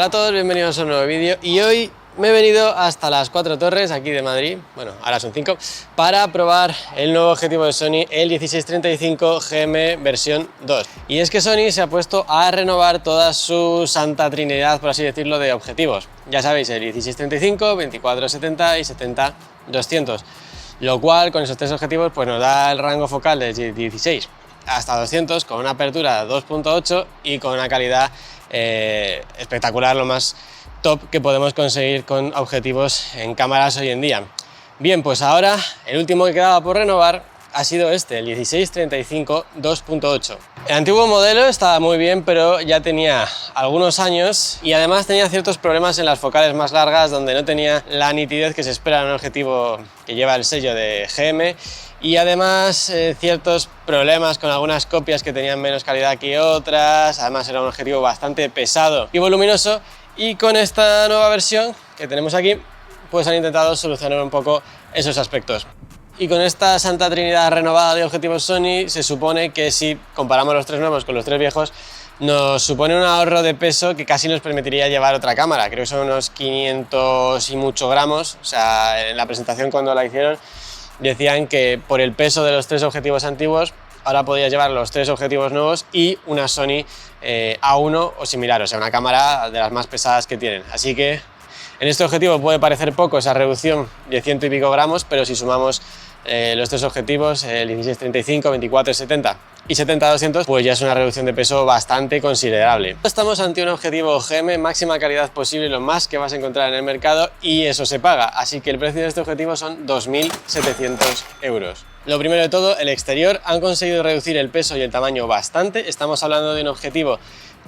Hola a todos, bienvenidos a un nuevo vídeo y hoy me he venido hasta las 4 Torres aquí de Madrid, bueno, ahora son 5, para probar el nuevo objetivo de Sony, el 16-35 GM versión 2. Y es que Sony se ha puesto a renovar toda su santa trinidad, por así decirlo, de objetivos. Ya sabéis, el 16-35, 24-70 y 70-200, lo cual con esos tres objetivos pues nos da el rango focal desde 16 hasta 200 con una apertura 2.8 y con una calidad espectacular, lo más top que podemos conseguir con objetivos en cámaras hoy en día. Bien, pues ahora el último que quedaba por renovar ha sido este, el 16-35 2.8. El antiguo modelo estaba muy bien, pero ya tenía algunos años y además tenía ciertos problemas en las focales más largas, donde no tenía la nitidez que se espera en un objetivo que lleva el sello de GM, y además ciertos problemas con algunas copias que tenían menos calidad que otras. Además era un objetivo bastante pesado y voluminoso, y con esta nueva versión que tenemos aquí pues han intentado solucionar un poco esos aspectos. Y con esta santa trinidad renovada de objetivos Sony, se supone que si comparamos los tres nuevos con los tres viejos, nos supone un ahorro de peso que casi nos permitiría llevar otra cámara. Creo que son unos 500 y mucho gramos. O sea, en la presentación cuando la hicieron decían que por el peso de los tres objetivos antiguos, ahora podías llevar los tres objetivos nuevos y una Sony A1 o similar, o sea, una cámara de las más pesadas que tienen. Así que en este objetivo puede parecer poco esa reducción de 100 y pico gramos, pero si sumamos los tres objetivos, el 16-35, 24-70 y 70-200, pues ya es una reducción de peso bastante considerable. Estamos ante un objetivo GM, máxima calidad posible, lo más que vas a encontrar en el mercado, y eso se paga, así que el precio de este objetivo son 2.700 euros. Lo primero de todo, el exterior. Han conseguido reducir el peso y el tamaño bastante. Estamos hablando de un objetivo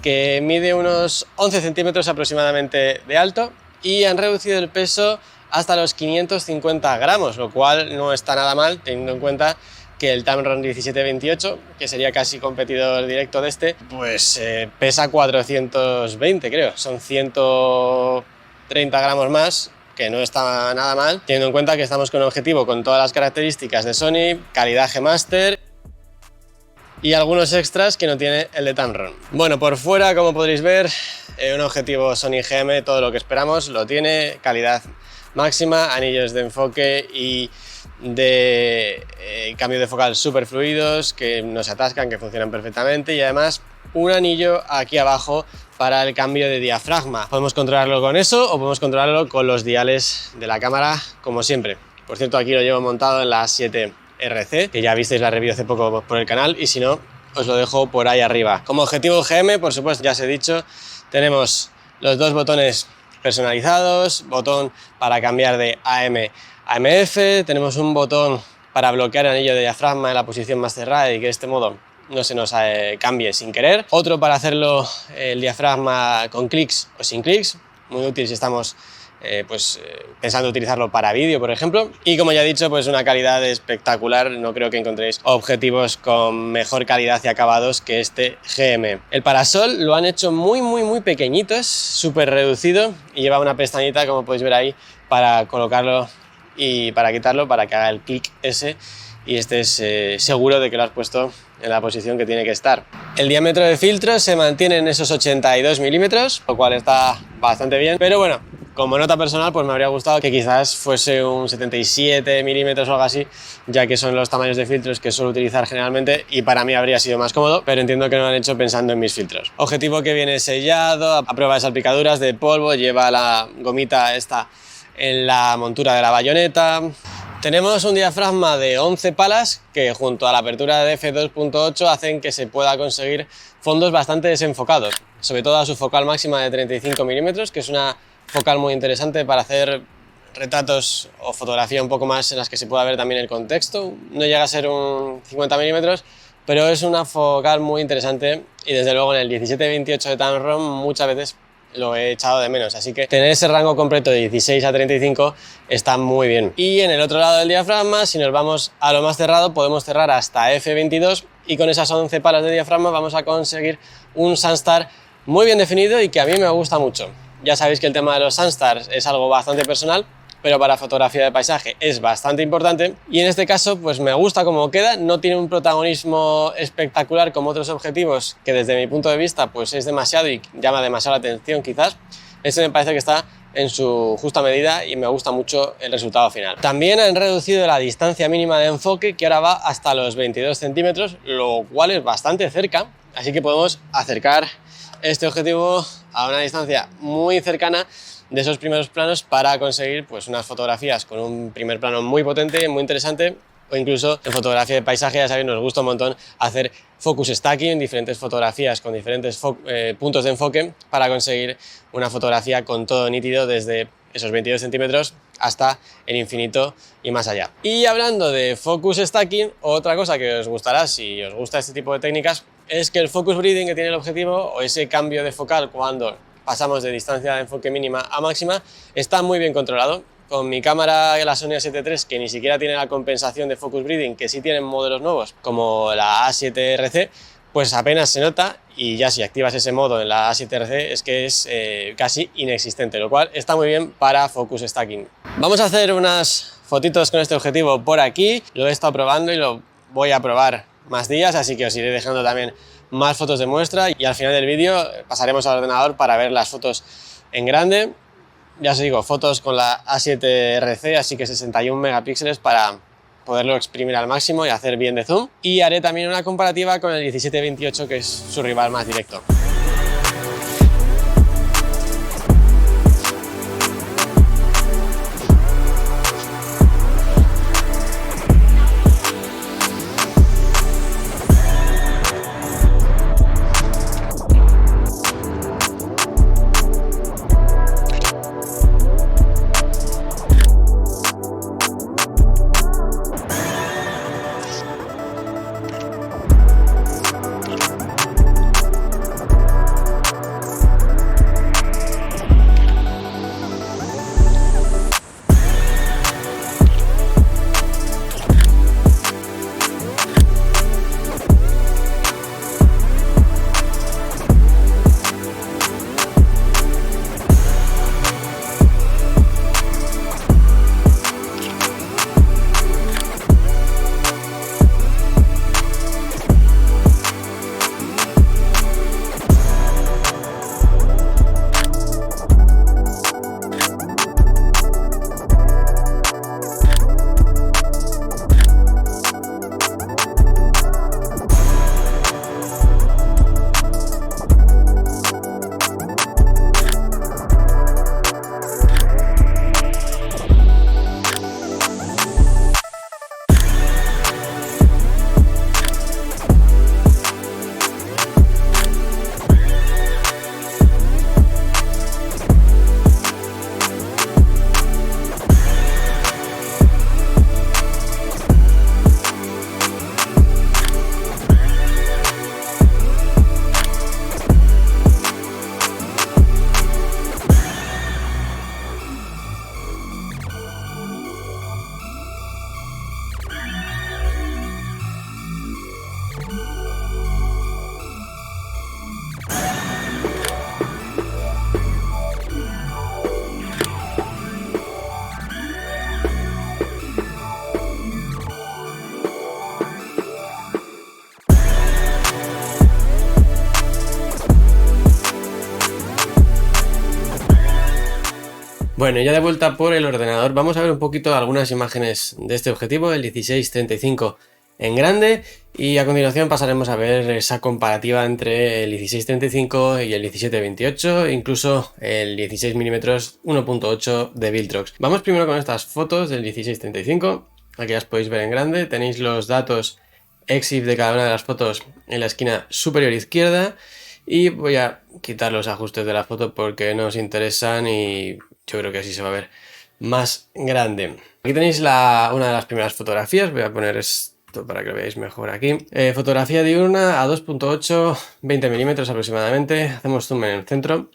que mide unos 11 centímetros aproximadamente de alto, y han reducido el peso hasta los 550 gramos, lo cual no está nada mal, teniendo en cuenta que el Tamron 1728, que sería casi competidor directo de este, pues pesa 420, creo, son 130 gramos más, que no está nada mal, teniendo en cuenta que estamos con un objetivo con todas las características de Sony, calidad G-Master y algunos extras que no tiene el de Tamron. Bueno, por fuera, como podréis ver, un objetivo Sony GM, todo lo que esperamos lo tiene, calidad máxima, anillos de enfoque y de cambio de focal súper fluidos, que no se atascan, que funcionan perfectamente, y además un anillo aquí abajo para el cambio de diafragma. Podemos controlarlo con eso o podemos controlarlo con los diales de la cámara, como siempre. Por cierto, aquí lo llevo montado en la 7RC, que ya visteis la review hace poco por el canal, y si no, os lo dejo por ahí arriba. Como objetivo GM, por supuesto, ya os he dicho, tenemos los dos botones personalizados, botón para cambiar de AM a AMF, tenemos un botón para bloquear el anillo de diafragma en la posición más cerrada y que de este modo no se nos cambie sin querer, otro para hacerlo el diafragma con clics o sin clics, muy útil si estamos pensando utilizarlo para vídeo, por ejemplo. Y como ya he dicho, pues una calidad espectacular. No creo que encontréis objetivos con mejor calidad y acabados que este GM. El parasol lo han hecho muy pequeñito, es súper reducido y lleva una pestañita, como podéis ver ahí, para colocarlo y para quitarlo, para que haga el clic ese y estés seguro de que lo has puesto en la posición que tiene que estar. El diámetro de filtro se mantiene en esos 82 milímetros, lo cual está bastante bien, pero bueno, como nota personal, pues me habría gustado que quizás fuese un 77 milímetros o algo así, ya que son los tamaños de filtros que suelo utilizar generalmente y para mí habría sido más cómodo, pero entiendo que no lo han hecho pensando en mis filtros. Objetivo que viene sellado, a prueba de salpicaduras, de polvo, lleva la gomita esta en la montura de la bayoneta. Tenemos un diafragma de 11 palas que junto a la apertura de f2.8 hacen que se pueda conseguir fondos bastante desenfocados, sobre todo a su focal máxima de 35 milímetros, que es una focal muy interesante para hacer retratos o fotografía un poco más en las que se pueda ver también el contexto. No llega a ser un 50 milímetros, pero es una focal muy interesante y desde luego en el 17-28 de Tamron muchas veces lo he echado de menos, así que tener ese rango completo de 16 a 35 está muy bien. Y en el otro lado del diafragma, si nos vamos a lo más cerrado, podemos cerrar hasta f22 y con esas 11 palas de diafragma vamos a conseguir un Sunstar muy bien definido y que a mí me gusta mucho. Ya sabéis que el tema de los Sunstars es algo bastante personal, pero para fotografía de paisaje es bastante importante, y en este caso pues me gusta cómo queda. No tiene un protagonismo espectacular como otros objetivos que desde mi punto de vista pues es demasiado y llama demasiado la atención quizás, Este me parece que está en su justa medida y me gusta mucho el resultado final. También han reducido la distancia mínima de enfoque, que ahora va hasta los 22 centímetros, lo cual es bastante cerca, así que podemos acercar este objetivo a una distancia muy cercana de esos primeros planos para conseguir pues unas fotografías con un primer plano muy potente, muy interesante, o incluso en fotografía de paisaje. Ya sabéis, nos gusta un montón hacer focus stacking, diferentes fotografías con diferentes puntos de enfoque para conseguir una fotografía con todo nítido desde esos 22 centímetros hasta el infinito y más allá. Y hablando de focus stacking, otra cosa que os gustará si os gusta este tipo de técnicas es que el focus breathing que tiene el objetivo, o ese cambio de focal cuando pasamos de distancia de enfoque mínima a máxima, está muy bien controlado. Con mi cámara, la Sony A7 III, que ni siquiera tiene la compensación de focus breathing que sí tienen modelos nuevos, como la A7RC, pues apenas se nota, y ya si activas ese modo en la A7RC es que es casi inexistente, lo cual está muy bien para focus stacking. Vamos a hacer unas fotitos con este objetivo por aquí, lo he estado probando y lo voy a probar más días, así que os iré dejando también más fotos de muestra, y al final del vídeo pasaremos al ordenador para ver las fotos en grande. Ya os digo, fotos con la A7RC, así que 61 megapíxeles para poderlo exprimir al máximo y hacer bien de zoom. Y haré también una comparativa con el 17-28, que es su rival más directo. Bueno, ya de vuelta por el ordenador, vamos a ver un poquito algunas imágenes de este objetivo, el 16-35 en grande, y a continuación pasaremos a ver esa comparativa entre el 16-35 y el 17-28, incluso el 16 mm 1.8 de Viltrox. Vamos primero con estas fotos del 16-35, aquí las podéis ver en grande, tenéis los datos EXIF de cada una de las fotos en la esquina superior izquierda, y voy a quitar los ajustes de la foto porque no os interesan y yo creo que así se va a ver más grande. Aquí tenéis una de las primeras fotografías, voy a poner esto para que lo veáis mejor aquí. Fotografía diurna a 2.8, 20 milímetros aproximadamente, hacemos zoom en el centro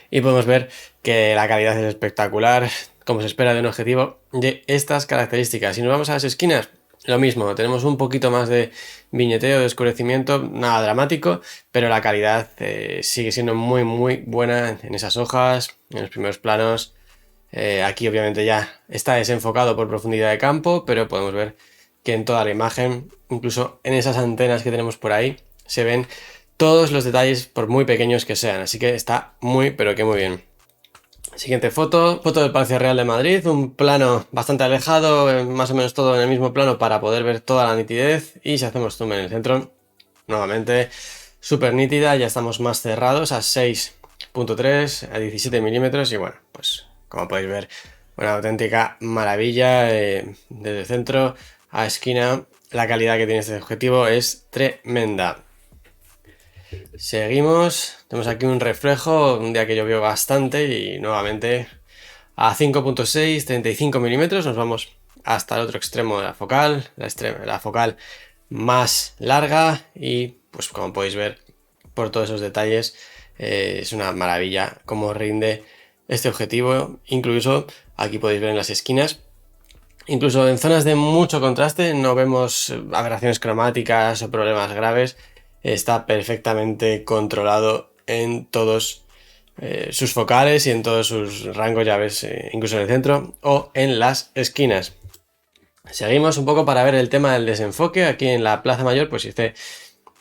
y podemos ver que la calidad es espectacular, como se espera de un objetivo de estas características. Si nos vamos a las esquinas, lo mismo, tenemos un poquito más de viñeteo, de oscurecimiento, nada dramático, pero la calidad sigue siendo muy buena en esas hojas, en los primeros planos. Aquí obviamente ya está desenfocado por profundidad de campo, pero podemos ver que en toda la imagen, incluso en esas antenas que tenemos por ahí, se ven todos los detalles por muy pequeños que sean, así que está muy pero que muy bien. Siguiente foto del Palacio Real de Madrid, un plano bastante alejado, más o menos todo en el mismo plano para poder ver toda la nitidez. Y si hacemos zoom en el centro, nuevamente súper nítida, ya estamos más cerrados a 6.3, a 17 milímetros y bueno, pues como podéis ver, una auténtica maravilla desde el centro a esquina. La calidad que tiene este objetivo es tremenda. Seguimos, tenemos aquí un reflejo, un día que llovió bastante y nuevamente a 5.6, 35 milímetros, nos vamos hasta el otro extremo de la focal, la focal más larga y pues como podéis ver por todos esos detalles es una maravilla cómo rinde este objetivo. Incluso aquí podéis ver en las esquinas, incluso en zonas de mucho contraste no vemos aberraciones cromáticas o problemas graves. Está perfectamente controlado en todos sus focales y en todos sus rangos, ya ves, incluso en el centro o en las esquinas. Seguimos un poco para ver el tema del desenfoque. Aquí en la Plaza Mayor pues hice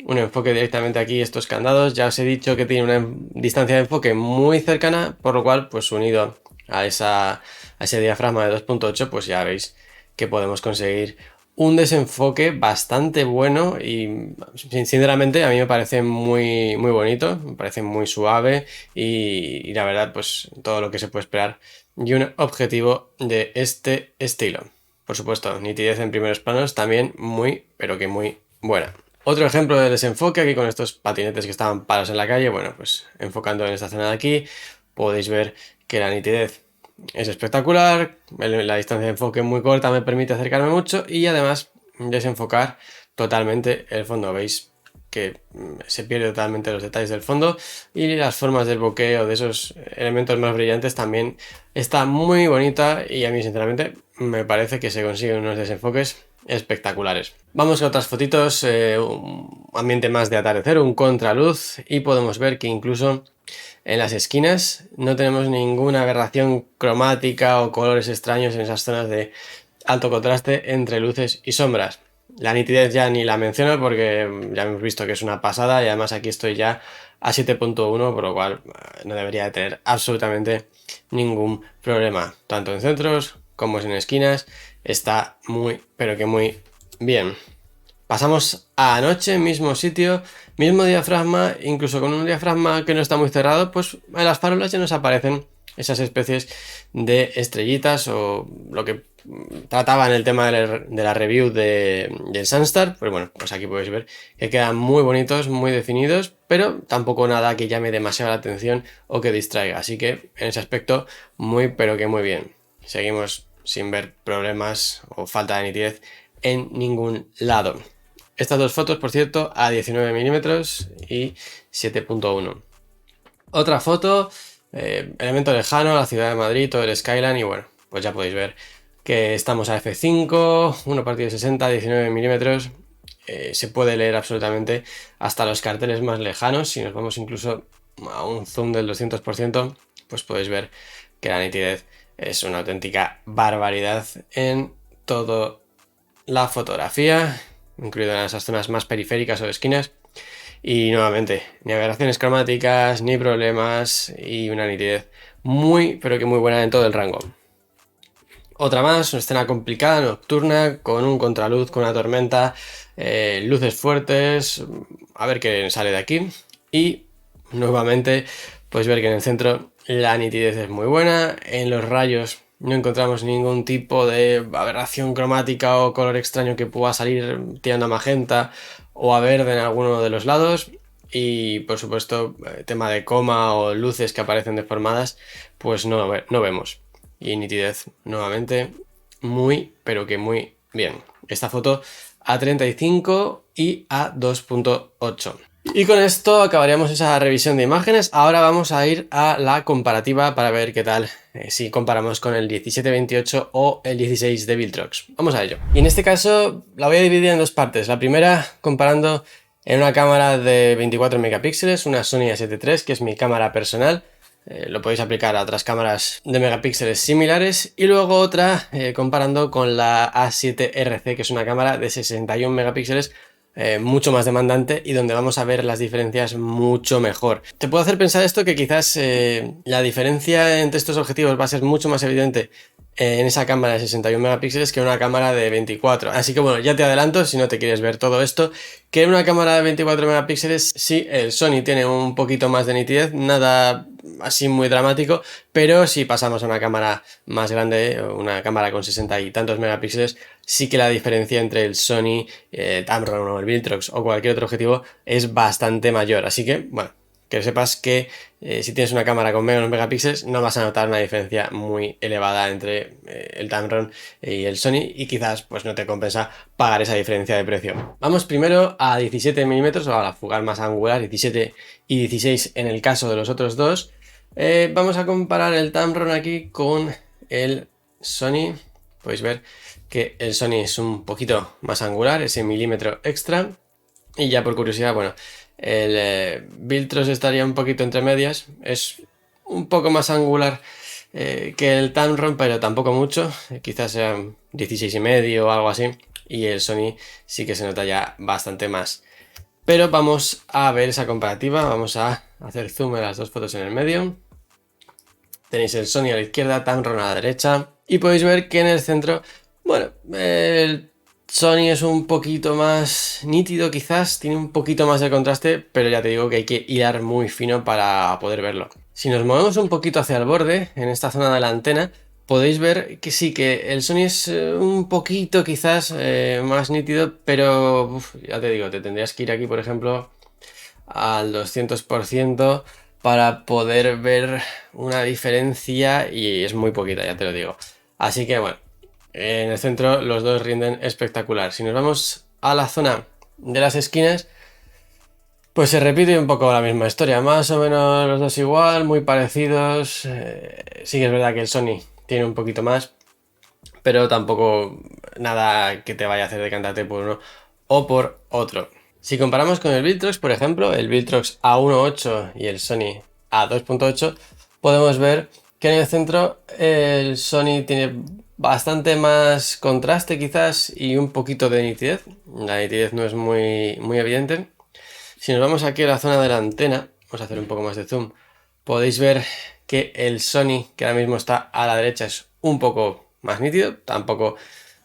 un enfoque directamente aquí, estos candados. Ya os he dicho que tiene una distancia de enfoque muy cercana, por lo cual pues unido a ese diafragma de 2.8 pues ya veis que podemos conseguir un desenfoque bastante bueno y sinceramente a mí me parece muy bonito, me parece muy suave y la verdad pues todo lo que se puede esperar y un objetivo de este estilo. Por supuesto, nitidez en primeros planos también muy, pero que muy buena. Otro ejemplo de desenfoque aquí con estos patinetes que estaban parados en la calle, bueno pues enfocando en esta zona de aquí podéis ver que la nitidez es espectacular, la distancia de enfoque muy corta me permite acercarme mucho y además desenfocar totalmente el fondo. Veis que se pierde totalmente los detalles del fondo y las formas del bokeh o de esos elementos más brillantes también está muy bonita y a mí sinceramente me parece que se consiguen unos desenfoques espectaculares. Vamos a otras fotitos, un ambiente más de atardecer, un contraluz y podemos ver que incluso en las esquinas no tenemos ninguna aberración cromática o colores extraños en esas zonas de alto contraste entre luces y sombras. La nitidez ya ni la menciono porque ya hemos visto que es una pasada y además aquí estoy ya a 7.1, por lo cual no debería de tener absolutamente ningún problema. Tanto en centros como en esquinas está muy, pero que muy bien. Pasamos a anoche, mismo sitio, mismo diafragma, incluso con un diafragma que no está muy cerrado, pues en las farolas ya nos aparecen esas especies de estrellitas o lo que trataba en el tema de la review del Sunstar. Pues bueno, pues aquí podéis ver que quedan muy bonitos, muy definidos, pero tampoco nada que llame demasiado la atención o que distraiga. Así que en ese aspecto muy, pero que muy bien. Seguimos sin ver problemas o falta de nitidez en ningún lado. Estas dos fotos, por cierto, a 19 milímetros y 7.1. Otra foto, elemento lejano, la ciudad de Madrid, todo el skyline y bueno, pues ya podéis ver que estamos a f5, 1/60, 19 milímetros. Se puede leer absolutamente hasta los carteles más lejanos. Si nos vamos incluso a un zoom del 200%, pues podéis ver que la nitidez es una auténtica barbaridad en toda la fotografía, incluido en esas zonas más periféricas o de esquinas. Y nuevamente, ni aberraciones cromáticas, ni problemas y una nitidez muy, pero que muy buena en todo el rango. Otra más, una escena complicada, nocturna, con un contraluz, con una tormenta, luces fuertes, a ver qué sale de aquí. Y nuevamente, pues ver que en el centro la nitidez es muy buena, en los rayos no encontramos ningún tipo de aberración cromática o color extraño que pueda salir tirando a magenta o a verde en alguno de los lados. Y por supuesto, tema de coma o luces que aparecen deformadas, pues no vemos. Y nitidez, nuevamente, muy, pero que muy bien. Esta foto a 35 y a 2.8. Y con esto acabaríamos esa revisión de imágenes. Ahora vamos a ir a la comparativa para ver qué tal si comparamos con el 17-28 o el 16 de Viltrox. Vamos a ello. Y en este caso la voy a dividir en dos partes. La primera comparando en una cámara de 24 megapíxeles, una Sony A7 III, que es mi cámara personal. Lo podéis aplicar a otras cámaras de megapíxeles similares. Y luego otra comparando con la A7 RC, que es una cámara de 61 megapíxeles mucho más demandante y donde vamos a ver las diferencias mucho mejor. Te puedo hacer pensar esto, que quizás la diferencia entre estos objetivos va a ser mucho más evidente en esa cámara de 61 megapíxeles que en una cámara de 24. Así que bueno, ya te adelanto, si no te quieres ver todo esto, que en una cámara de 24 megapíxeles sí, el Sony tiene un poquito más de nitidez, nada así muy dramático, pero si pasamos a una cámara más grande, una cámara con 60 y tantos megapíxeles, sí que la diferencia entre el Sony, Tamron o el Viltrox o cualquier otro objetivo es bastante mayor. Así que, bueno, que sepas que si tienes una cámara con menos megapíxeles no vas a notar una diferencia muy elevada entre el Tamron y el Sony, y quizás pues no te compensa pagar esa diferencia de precio. Vamos primero a 17 milímetros o a la focal más angular, 17 y 16 en el caso de los otros dos. Vamos a comparar el Tamron aquí con el Sony. Podéis ver que el Sony es un poquito más angular, ese milímetro extra. Y ya por curiosidad, bueno, el Viltrox estaría un poquito entre medias, es un poco más angular que el Tamron, pero tampoco mucho, quizás sean 16,5 o algo así, y el Sony sí que se nota ya bastante más. Pero vamos a ver esa comparativa, vamos a hacer zoom en las dos fotos en el medio. Tenéis el Sony a la izquierda, Tamron a la derecha, y podéis ver que en el centro, bueno, el Sony es un poquito más nítido quizás, tiene un poquito más de contraste, pero ya te digo que hay que hilar muy fino para poder verlo. Si nos movemos un poquito hacia el borde, en esta zona de la antena, podéis ver que sí, que el Sony es un poquito quizás más nítido, pero ya te digo, te tendrías que ir aquí, por ejemplo, al 200% para poder ver una diferencia, y es muy poquita, ya te lo digo. Así que bueno, en el centro los dos rinden espectacular. Si nos vamos a la zona de las esquinas, pues se repite un poco la misma historia, más o menos los dos igual, muy parecidos. Sí que es verdad que el Sony tiene un poquito más, pero tampoco nada que te vaya a hacer decantarte por uno o por otro. Si comparamos con el Viltrox, por ejemplo, el Viltrox a 1.8 y el Sony a 2.8, podemos ver que en el centro el Sony tiene bastante más contraste quizás y un poquito de nitidez. La nitidez no es muy evidente. Si nos vamos aquí a la zona de la antena, vamos a hacer un poco más de zoom, podéis ver que el Sony, que ahora mismo está a la derecha, es un poco más nítido, tampoco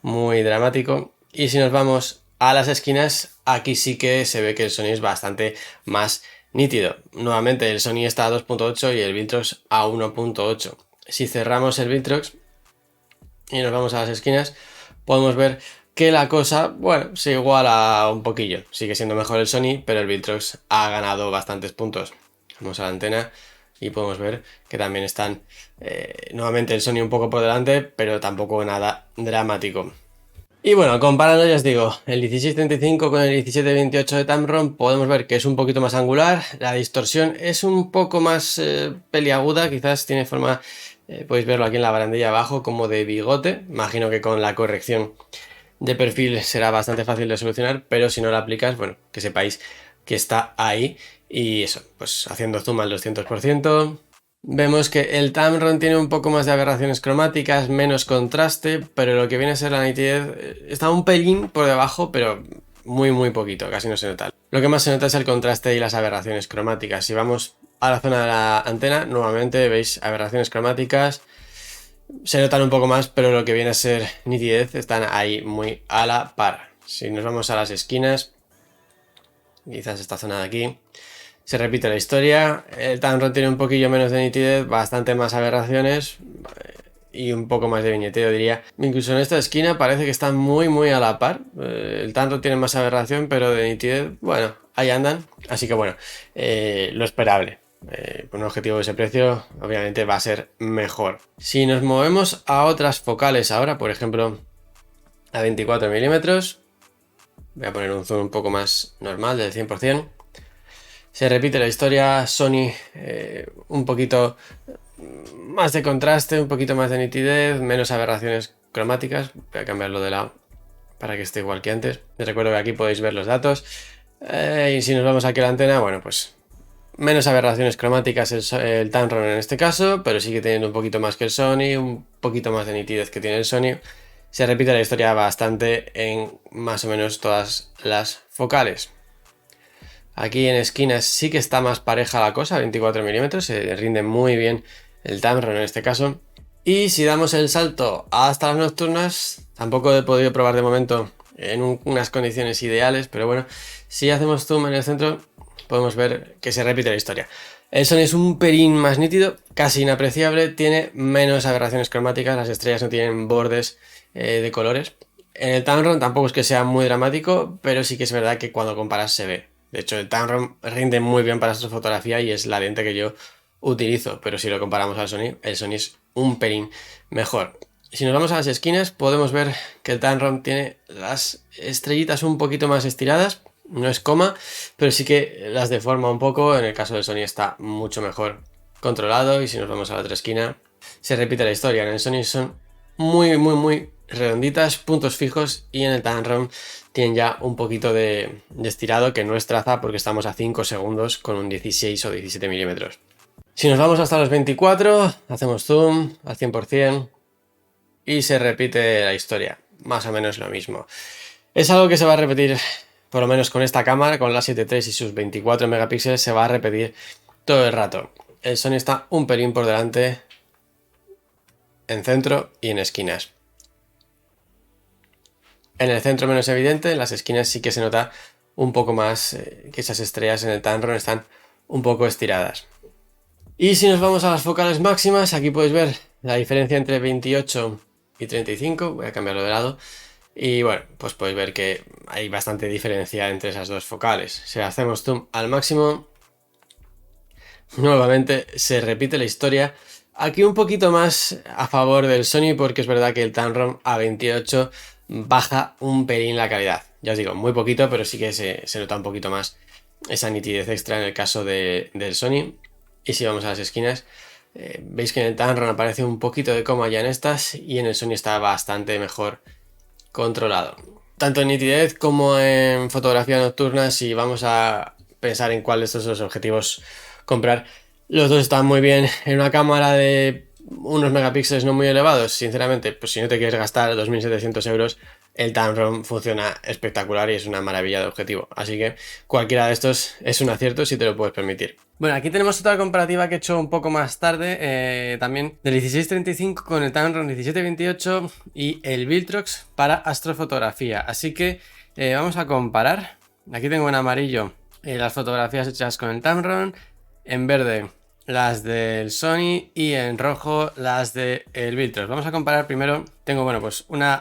muy dramático. Y si nos vamos a las esquinas, aquí sí que se ve que el Sony es bastante más nítido. Nuevamente el Sony está a 2.8 y el Viltrox a 1.8. Si cerramos el Viltrox y nos vamos a las esquinas, podemos ver que la cosa, bueno, se iguala un poquillo. Sigue siendo mejor el Sony, pero el Viltrox ha ganado bastantes puntos. Vamos a la antena y podemos ver que también están nuevamente el Sony un poco por delante, pero tampoco nada dramático. Y bueno, comparando, ya os digo, el 1635 con el 1728 de Tamron, podemos ver que es un poquito más angular, la distorsión es un poco más peliaguda, quizás tiene forma, podéis verlo aquí en la barandilla abajo, como de bigote. Imagino que con la corrección de perfil será bastante fácil de solucionar, pero si no la aplicas, bueno, que sepáis que está ahí. Y eso, pues haciendo zoom al 200%, vemos que el Tamron tiene un poco más de aberraciones cromáticas, menos contraste, pero lo que viene a ser la nitidez está un pelín por debajo, pero muy poquito, casi no se nota. Lo que más se nota es el contraste y las aberraciones cromáticas. Si vamos a la zona de la antena, nuevamente veis aberraciones cromáticas, se notan un poco más, pero lo que viene a ser nitidez están ahí muy a la par. Si nos vamos a las esquinas, quizás esta zona de aquí, se repite la historia. El Tamron tiene un poquillo menos de nitidez, bastante más aberraciones y un poco más de viñeteo, diría. Incluso en esta esquina parece que están muy a la par. El Tamron tiene más aberración, pero de nitidez, bueno, ahí andan. Así que bueno, lo esperable. Con un objetivo de ese precio, obviamente va a ser mejor. Si nos movemos a otras focales ahora, por ejemplo, a 24 milímetros, voy a poner un zoom un poco más normal, del 100%. Se repite la historia, Sony un poquito más de contraste, un poquito más de nitidez, menos aberraciones cromáticas. Voy a cambiarlo de lado para que esté igual que antes. Les recuerdo que aquí podéis ver los datos. Y si nos vamos aquí a la antena, bueno, pues menos aberraciones cromáticas el Tamron en este caso, pero sigue teniendo un poquito más que el Sony, un poquito más de nitidez que tiene el Sony. se repite la historia bastante en más o menos todas las focales. Aquí en esquinas sí que está más pareja la cosa, 24 mm, se rinde muy bien el Tamron en este caso. Y si damos el salto hasta las nocturnas, tampoco he podido probar de momento en unas condiciones ideales, pero bueno, si hacemos zoom en el centro podemos ver que se repite la historia. El Sony es un pelín más nítido, casi inapreciable, tiene menos aberraciones cromáticas, las estrellas no tienen bordes de colores. En el Tamron tampoco es que sea muy dramático, pero sí que es verdad que cuando comparas se ve. De hecho, el Tamron rinde muy bien para astrofotografía y es la lente que yo utilizo, pero si lo comparamos al Sony, el Sony es un pelín mejor. Si nos vamos a las esquinas, podemos ver que el Tamron tiene las estrellitas un poquito más estiradas, no es coma, pero sí que las deforma un poco. En el caso del Sony está mucho mejor controlado, y si nos vamos a la otra esquina, se repite la historia. En el Sony son muy redonditas, puntos fijos, y en el Tamron tienen ya un poquito de estirado que no es traza porque estamos a 5 segundos con un 16 o 17 milímetros. Si nos vamos hasta los 24, hacemos zoom al 100% y se repite la historia, más o menos lo mismo. Es algo que se va a repetir, por lo menos con esta cámara, con la 7 III y sus 24 megapíxeles, se va a repetir todo el rato. El Sony está un pelín por delante en centro y en esquinas. En el centro menos evidente, en las esquinas sí que se nota un poco más que esas estrellas en el Tamron están un poco estiradas. Y si nos vamos a las focales máximas, aquí podéis ver la diferencia entre 28 y 35, voy a cambiarlo de lado, y bueno, pues podéis ver que hay bastante diferencia entre esas dos focales. Si hacemos zoom al máximo, nuevamente se repite la historia, aquí un poquito más a favor del Sony porque es verdad que el Tamron a 28 baja un pelín la calidad. Ya os digo, muy poquito, pero sí que se nota un poquito más esa nitidez extra en el caso del Sony. Y si vamos a las esquinas, veis que en el Tamron aparece un poquito de coma ya en estas, y en el Sony está bastante mejor controlado. Tanto en nitidez como en fotografía nocturna, si vamos a pensar en cuál de estos dos objetivos comprar, los dos están muy bien. En una cámara de unos megapíxeles no muy elevados, sinceramente, pues si no te quieres gastar 2.700 euros, el Tamron funciona espectacular y es una maravilla de objetivo. Así que cualquiera de estos es un acierto si te lo puedes permitir. Bueno, aquí tenemos otra comparativa que he hecho un poco más tarde, también del 16-35 con el Tamron 17-28 y el Viltrox para astrofotografía. Así que vamos a comparar. Aquí tengo en amarillo las fotografías hechas con el Tamron, en verde las del Sony y en rojo las del Viltrox. Vamos a comparar primero. Tengo, bueno, pues una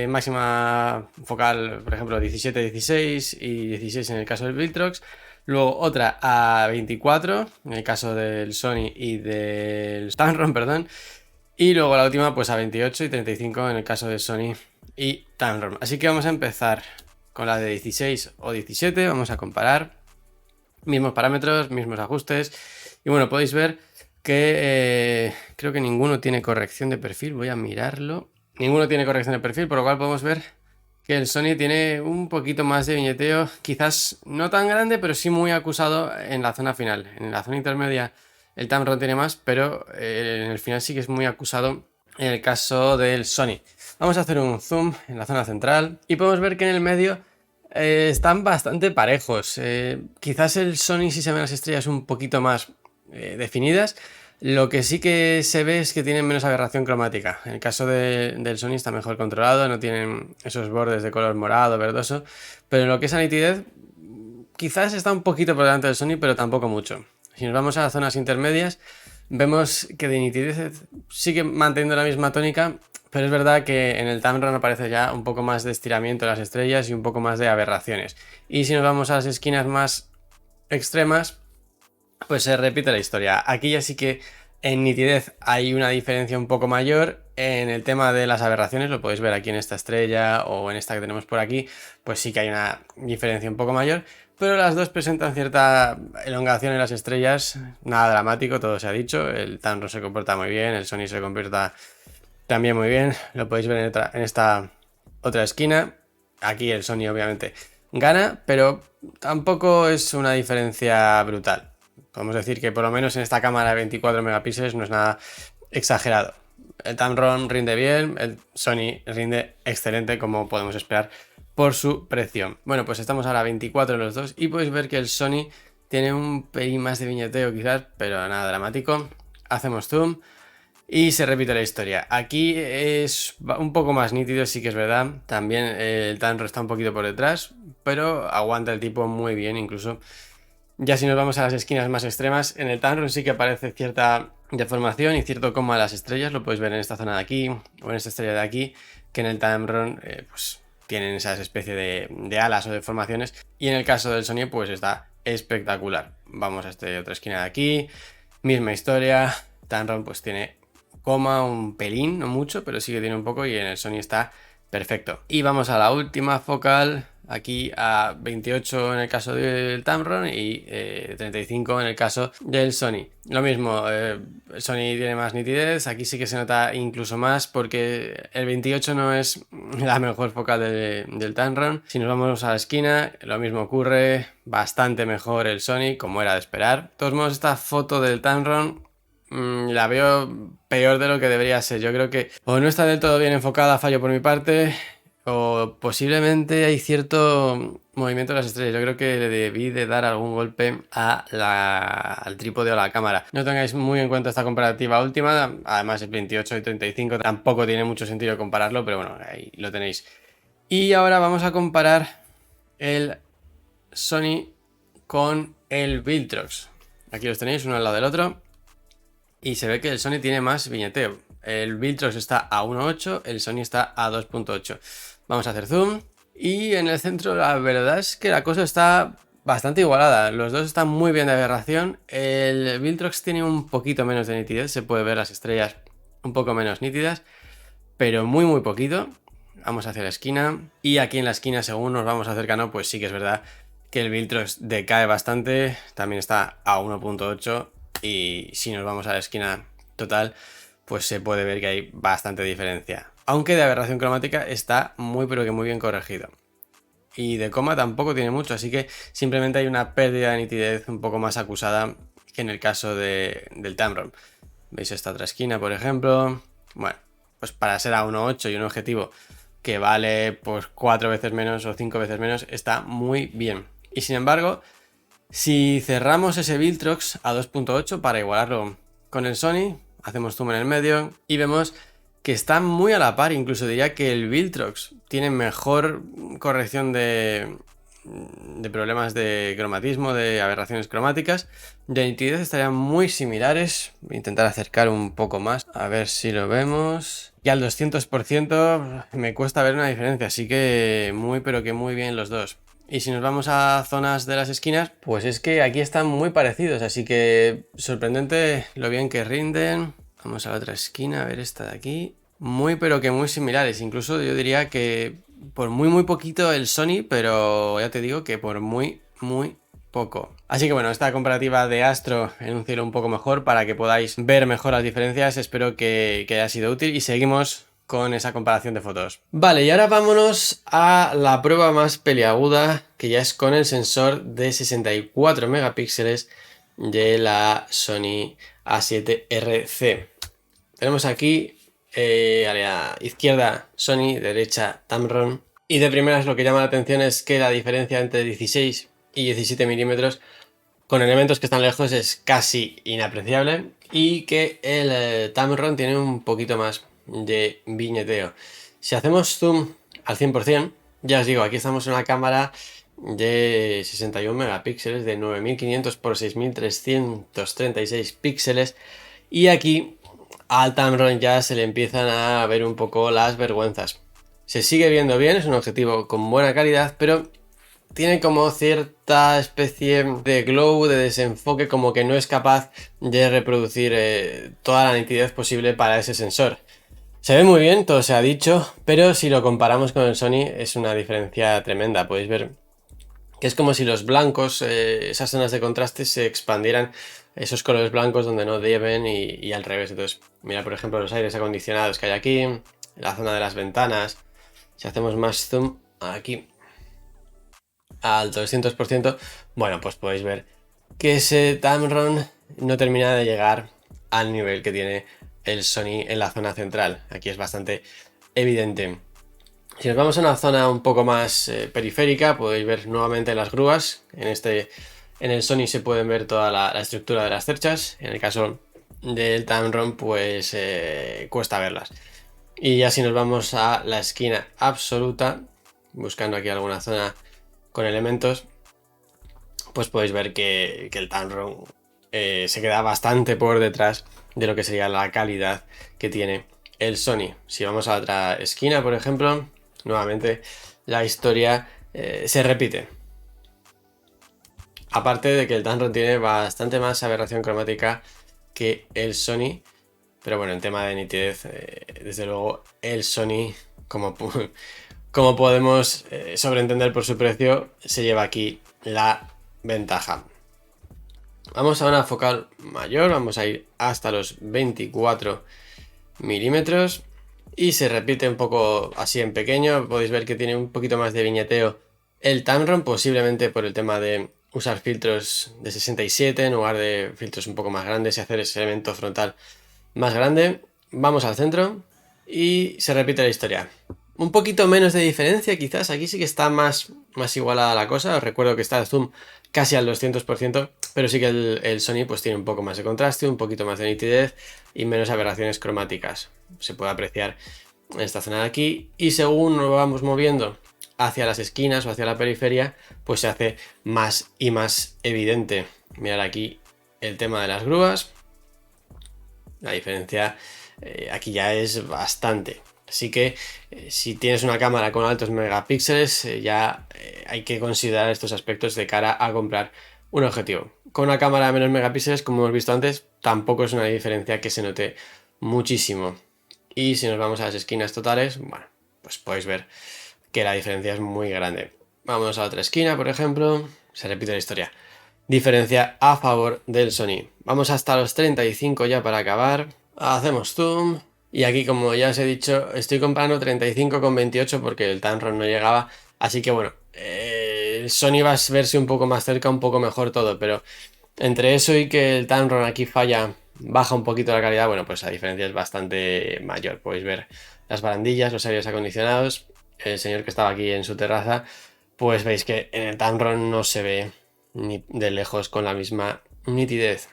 máxima focal, por ejemplo, 17-16 y 16 en el caso del Viltrox. Luego otra a 24 en el caso del Sony y del Tamron, perdón. Y luego la última pues a 28 y 35 en el caso del Sony y Tamron. Así que vamos a empezar con la de 16 o 17. Vamos a comparar. Mismos parámetros, mismos ajustes. Y bueno, podéis ver que creo que ninguno tiene corrección de perfil. Voy a mirarlo. Ninguno tiene corrección de perfil, por lo cual podemos ver que el Sony tiene un poquito más de viñeteo, quizás no tan grande, pero sí muy acusado en la zona final. En la zona intermedia el Tamron tiene más, pero en el final sí que es muy acusado en el caso del Sony. Vamos a hacer un zoom en la zona central y podemos ver que en el medio están bastante parejos. Quizás el Sony sí se ven las estrellas un poquito más definidas. Lo que sí que se ve es que tienen menos aberración cromática. En el caso del Sony está mejor controlado, no tienen esos bordes de color morado, verdoso. Pero en lo que es a nitidez, quizás está un poquito por delante del Sony, pero tampoco mucho. Si nos vamos a las zonas intermedias, vemos que de nitidez sigue manteniendo la misma tónica, pero es verdad que en el Tamron aparece ya un poco más de estiramiento de las estrellas y un poco más de aberraciones. Y si nos vamos a las esquinas más extremas, pues se repite la historia. Aquí ya sí que en nitidez hay una diferencia un poco mayor. En el tema de las aberraciones, lo podéis ver aquí en esta estrella o en esta que tenemos por aquí, pues sí que hay una diferencia un poco mayor, pero las dos presentan cierta elongación en las estrellas, nada dramático, todo se ha dicho. El Tamron se comporta muy bien, el Sony se comporta también muy bien, lo podéis ver en esta otra esquina. Aquí el Sony obviamente gana, pero tampoco es una diferencia brutal. Podemos decir que por lo menos en esta cámara de 24 megapíxeles no es nada exagerado. El Tamron rinde bien, el Sony rinde excelente, como podemos esperar por su precio. Bueno, pues estamos ahora a 24 los dos y podéis ver que el Sony tiene un pelín más de viñeteo quizás, pero nada dramático. Hacemos zoom y se repite la historia. Aquí es un poco más nítido, sí que es verdad. También el Tamron está un poquito por detrás, pero aguanta el tipo muy bien incluso. Ya si nos vamos a las esquinas más extremas, en el Tamron sí que aparece cierta deformación y cierto coma de las estrellas. Lo podéis ver en esta zona de aquí o en esta estrella de aquí, que en el Tamron pues tienen esas especie de alas o deformaciones. Y en el caso del Sony pues está espectacular. Vamos a esta otra esquina de aquí, misma historia. Tamron pues tiene coma un pelín, no mucho, pero sí que tiene un poco, y en el Sony está perfecto. Y vamos a la última focal, aquí a 28 en el caso del Tamron y 35 en el caso del Sony. Lo mismo, el Sony tiene más nitidez, aquí sí que se nota incluso más porque el 28 no es la mejor focal del Tamron. Si nos vamos a la esquina, lo mismo ocurre, bastante mejor el Sony, como era de esperar. De todos modos, esta foto del Tamron la veo peor de lo que debería ser. Yo creo que o no está del todo bien enfocada, fallo por mi parte, o posiblemente hay cierto movimiento de las estrellas. Yo creo que le debí de dar algún golpe al trípode o a la cámara. No tengáis muy en cuenta esta comparativa última. Además el 28 y 35 tampoco tiene mucho sentido compararlo, pero bueno, ahí lo tenéis. Y ahora vamos a comparar el Sony con el Viltrox. Aquí los tenéis uno al lado del otro. Y se ve que el Sony tiene más viñeteo. El Viltrox está a 1.8, el Sony está a 2.8. Vamos a hacer zoom. Y en el centro la verdad es que la cosa está bastante igualada. Los dos están muy bien de aberración. El Viltrox tiene un poquito menos de nitidez. Se puede ver las estrellas un poco menos nítidas, pero muy poquito. Vamos hacia la esquina. Y aquí en la esquina, según nos vamos acercando, pues sí que es verdad que el Viltrox decae bastante. También está a 1.8. Y si nos vamos a la esquina total, pues se puede ver que hay bastante diferencia. Aunque de aberración cromática está muy pero que muy bien corregido. Y de coma tampoco tiene mucho, así que simplemente hay una pérdida de nitidez un poco más acusada que en el caso del Tamron. ¿Veis esta otra esquina, por ejemplo? Bueno, pues para ser a 1.8 y un objetivo que vale pues 4 veces menos o 5 veces menos, está muy bien. Y sin embargo, si cerramos ese Viltrox a 2.8 para igualarlo con el Sony, hacemos zoom en el medio y vemos que está muy a la par. Incluso diría que el Viltrox tiene mejor corrección de problemas de cromatismo, de aberraciones cromáticas. De nitidez estarían muy similares. Voy a intentar acercar un poco más, a ver si lo vemos. Y al 200% me cuesta ver una diferencia, así que muy pero que muy bien los dos. Y si nos vamos a zonas de las esquinas, pues es que aquí están muy parecidos, así que sorprendente lo bien que rinden. Vamos a la otra esquina, a ver esta de aquí. Muy pero que muy similares, incluso yo diría que por muy poquito el Sony, pero ya te digo que por muy poco. Así que bueno, esta comparativa de Astro en un cielo un poco mejor para que podáis ver mejor las diferencias, espero que haya sido útil y seguimos con esa comparación de fotos. Vale, y ahora vámonos a la prueba más peliaguda, que ya es con el sensor de 64 megapíxeles de la Sony A7RC. Tenemos aquí a la izquierda Sony, derecha Tamron. Y de primeras lo que llama la atención es que la diferencia entre 16 y 17 milímetros con elementos que están lejos es casi inapreciable y que el Tamron tiene un poquito más de viñeteo. Si hacemos zoom al 100%, ya os digo, aquí estamos en una cámara de 61 megapíxeles, de 9500 por 6336 píxeles, y aquí al Tamron ya se le empiezan a ver un poco las vergüenzas. Se sigue viendo bien, es un objetivo con buena calidad, pero tiene como cierta especie de glow, de desenfoque, como que no es capaz de reproducir toda la nitidez posible para ese sensor. Se ve muy bien, todo se ha dicho, pero si lo comparamos con el Sony es una diferencia tremenda. Podéis ver que es como si los blancos, esas zonas de contraste se expandieran, esos colores blancos donde no deben y al revés. Entonces, mira por ejemplo los aires acondicionados que hay aquí, la zona de las ventanas. Si hacemos más zoom aquí al 200%, bueno, pues podéis ver que ese Tamron no termina de llegar al nivel que tiene el Sony en la zona central. Aquí es bastante evidente. Si nos vamos a una zona un poco más periférica, podéis ver nuevamente las grúas. En el Sony se pueden ver toda la estructura de las cerchas. En el caso del Tamron, pues cuesta verlas. Y ya si nos vamos a la esquina absoluta, buscando aquí alguna zona con elementos, pues podéis ver que el Tamron se queda bastante por detrás de lo que sería la calidad que tiene el Sony. Si vamos a otra esquina, por ejemplo, nuevamente la historia se repite. Aparte de que el Tamron tiene bastante más aberración cromática que el Sony, pero bueno, en tema de nitidez, desde luego el Sony, como podemos sobreentender por su precio, se lleva aquí la ventaja. Vamos a una focal mayor, vamos a ir hasta los 24 milímetros y se repite un poco así en pequeño. Podéis ver que tiene un poquito más de viñeteo el Tamron, posiblemente por el tema de usar filtros de 67 en lugar de filtros un poco más grandes y hacer ese elemento frontal más grande. Vamos al centro y se repite la historia. Un poquito menos de diferencia quizás, aquí sí que está más igualada la cosa. Os recuerdo que está el zoom casi al 200%, pero sí que el Sony pues tiene un poco más de contraste, un poquito más de nitidez y menos aberraciones cromáticas. Se puede apreciar en esta zona de aquí y según nos vamos moviendo hacia las esquinas o hacia la periferia, pues se hace más y más evidente. Mirad aquí el tema de las grúas. La diferencia aquí ya es bastante. Así que si tienes una cámara con altos megapíxeles, ya hay que considerar estos aspectos de cara a comprar un objetivo. Con una cámara de menos megapíxeles, como hemos visto antes, tampoco es una diferencia que se note muchísimo. Y si nos vamos a las esquinas totales, bueno, pues podéis ver que la diferencia es muy grande. Vamos a otra esquina, por ejemplo, se repite la historia. Diferencia a favor del Sony. Vamos hasta los 35 ya para acabar. Hacemos zoom. Y aquí, como ya os he dicho, estoy comprando 35,28 porque el Tamron no llegaba. Así que bueno, el Sony va a verse un poco más cerca, un poco mejor todo. Pero entre eso y que el Tamron aquí falla, baja un poquito la calidad, bueno, pues la diferencia es bastante mayor. Podéis ver las barandillas, los aires acondicionados. El señor que estaba aquí en su terraza, pues veis que en el Tamron no se ve ni de lejos con la misma nitidez.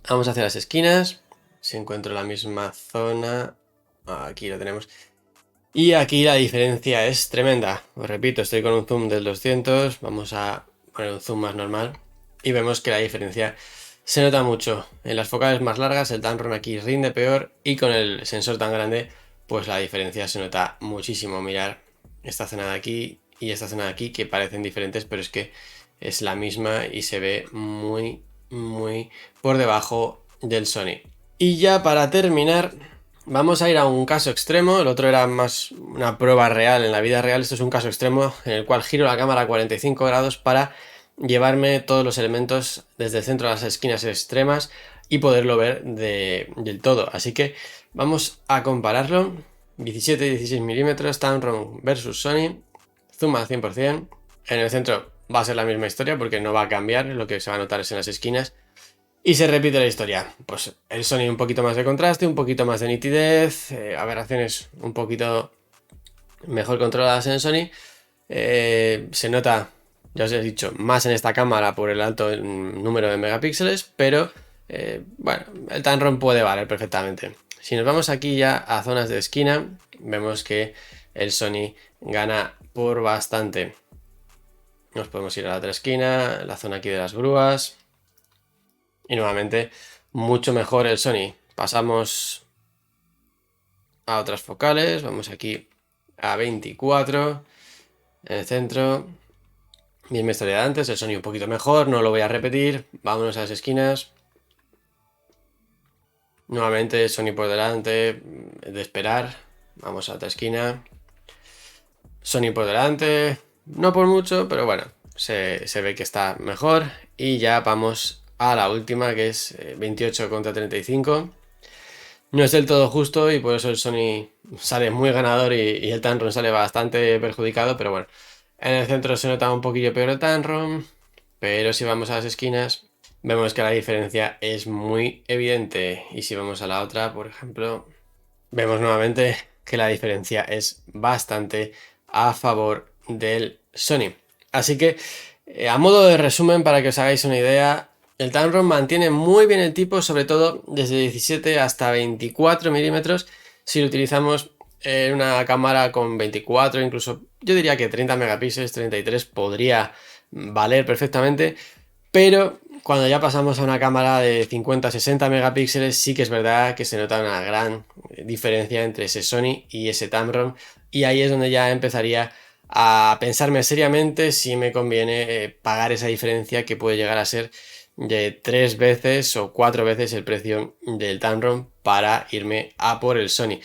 Vamos hacia las esquinas. Si encuentro la misma zona, aquí lo tenemos. Y aquí la diferencia es tremenda. Os repito, estoy con un zoom del 200. Vamos a poner un zoom más normal. Y vemos que la diferencia se nota mucho. En las focales más largas el Tamron aquí rinde peor. Y con el sensor tan grande, pues la diferencia se nota muchísimo. Mirar esta zona de aquí y esta zona de aquí, que parecen diferentes, pero es que es la misma y se ve muy por debajo del Sony. Y ya para terminar, vamos a ir a un caso extremo. El otro era más una prueba real en la vida real. Esto es un caso extremo en el cual giro la cámara a 45 grados para llevarme todos los elementos desde el centro a las esquinas extremas y poderlo ver del todo. Así que vamos a compararlo. 17 y 16 milímetros, Tamron versus Sony. Zoom al 100%. En el centro va a ser la misma historia porque no va a cambiar. Lo que se va a notar es en las esquinas. Y se repite la historia. Pues el Sony un poquito más de contraste, un poquito más de nitidez, aberraciones un poquito mejor controladas en el Sony. Se nota, ya os he dicho, más en esta cámara por el alto número de megapíxeles, pero bueno, el Tamron puede valer perfectamente. Si nos vamos aquí ya a zonas de esquina, vemos que el Sony gana por bastante. Nos podemos ir a la otra esquina, la zona aquí de las grúas. Y nuevamente, mucho mejor el Sony. Pasamos a otras focales. Vamos aquí a 24. En el centro. Misma historia de antes. El Sony un poquito mejor. No lo voy a repetir. Vámonos a las esquinas. Nuevamente, Sony por delante. De esperar. Vamos a otra esquina. Sony por delante. No por mucho, pero bueno. Se ve que está mejor. Y ya vamos a la última, que es 28 contra 35. No es del todo justo y por eso el Sony sale muy ganador y el Tamron sale bastante perjudicado, pero bueno. En el centro se nota un poquillo peor el Tamron, pero si vamos a las esquinas, vemos que la diferencia es muy evidente. Y si vamos a la otra, por ejemplo, vemos nuevamente que la diferencia es bastante a favor del Sony. Así que, a modo de resumen, para que os hagáis una idea, el Tamron mantiene muy bien el tipo, sobre todo desde 17 hasta 24 milímetros. Si lo utilizamos en una cámara con 24, incluso yo diría que 30 megapíxeles, 33 podría valer perfectamente, pero cuando ya pasamos a una cámara de 50-60 megapíxeles sí que es verdad que se nota una gran diferencia entre ese Sony y ese Tamron, y ahí es donde ya empezaría a pensarme seriamente si me conviene pagar esa diferencia que puede llegar a ser de 3 veces o 4 veces el precio del Tamron para irme a por el Sony.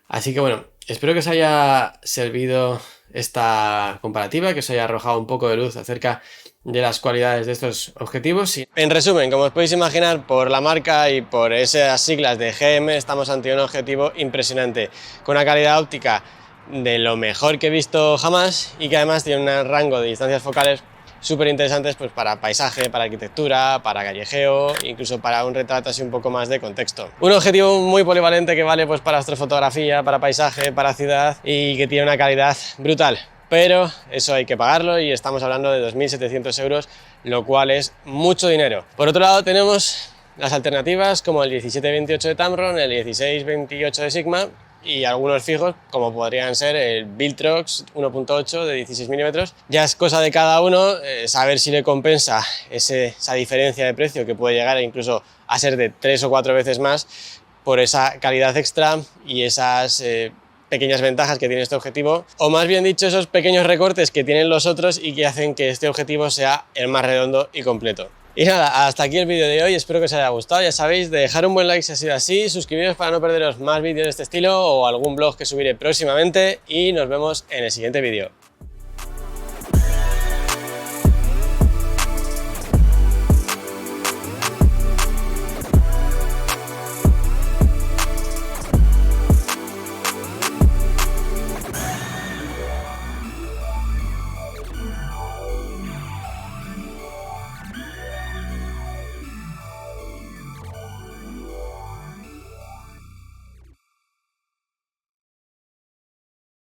Así que bueno, espero que os haya servido esta comparativa, que os haya arrojado un poco de luz acerca de las cualidades de estos objetivos. En resumen, como os podéis imaginar, por la marca y por esas siglas de GM, estamos ante un objetivo impresionante, con una calidad óptica de lo mejor que he visto jamás y que además tiene un rango de distancias focales súper interesantes, pues para paisaje, para arquitectura, para callejeo, incluso para un retrato así un poco más de contexto. Un objetivo muy polivalente que vale pues para astrofotografía, para paisaje, para ciudad, y que tiene una calidad brutal. Pero eso hay que pagarlo y estamos hablando de 2.700 euros, lo cual es mucho dinero. Por otro lado tenemos las alternativas como el 17-28 de Tamron, el 16-28 de Sigma y algunos fijos como podrían ser el Viltrox 1.8 de 16 milímetros. Ya es cosa de cada uno saber si le compensa esa diferencia de precio, que puede llegar incluso a ser de 3 o 4 veces más, por esa calidad extra y esas pequeñas ventajas que tiene este objetivo, o más bien dicho, esos pequeños recortes que tienen los otros y que hacen que este objetivo sea el más redondo y completo. Y nada, hasta aquí el vídeo de hoy, espero que os haya gustado. Ya sabéis, de dejar un buen like si ha sido así, suscribiros para no perderos más vídeos de este estilo o algún blog que subiré próximamente, y nos vemos en el siguiente vídeo.